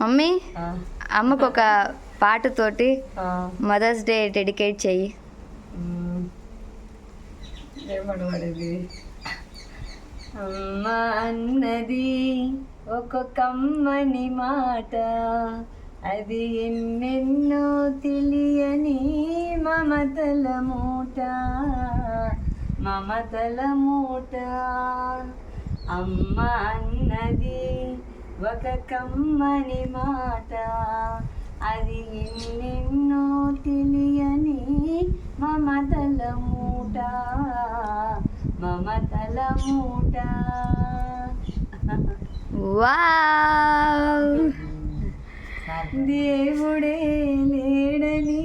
Mummy అమ్మకు ఒక పాటతోటి mothers day dedicate చెయ్యి. ఏమడబడేది అమ్మ అన్నది ఒక కమ్మని మాట, అది ఎన్నెన్నో తెలియని మమతల మూట, మమతల మూట. అమ్మ అన్నది ఒక కమ్మని మాట, అది ఎన్నెన్నో తెలియని మమతల మూట, మమతల మూట. వావ్! దేవుడే లేడని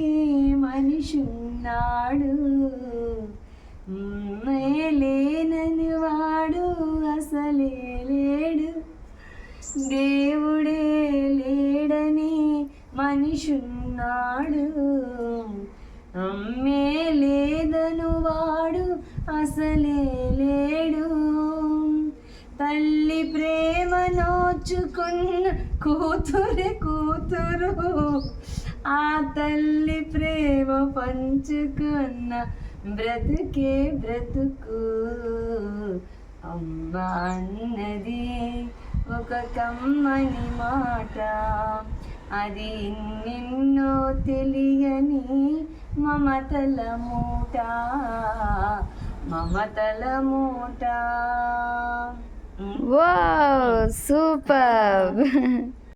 మనిషున్నాడు, లేనని వాడు అసలే లేడు. దేవుడే లేడని మనిషున్నాడు, అమ్మే లేదను వాడు అసలే లేడు. తల్లి ప్రేమ నోచుకున్న కూతురే కూతురు, ఆ తల్లి ప్రేమ పంచుకున్న బ్రతుకే బ్రతుకు. అమ్మ అన్నది ఒక కమ్మని మాట, అది నిన్నో తెలియని మమతల మూట, మమతల మూట. Wow, super.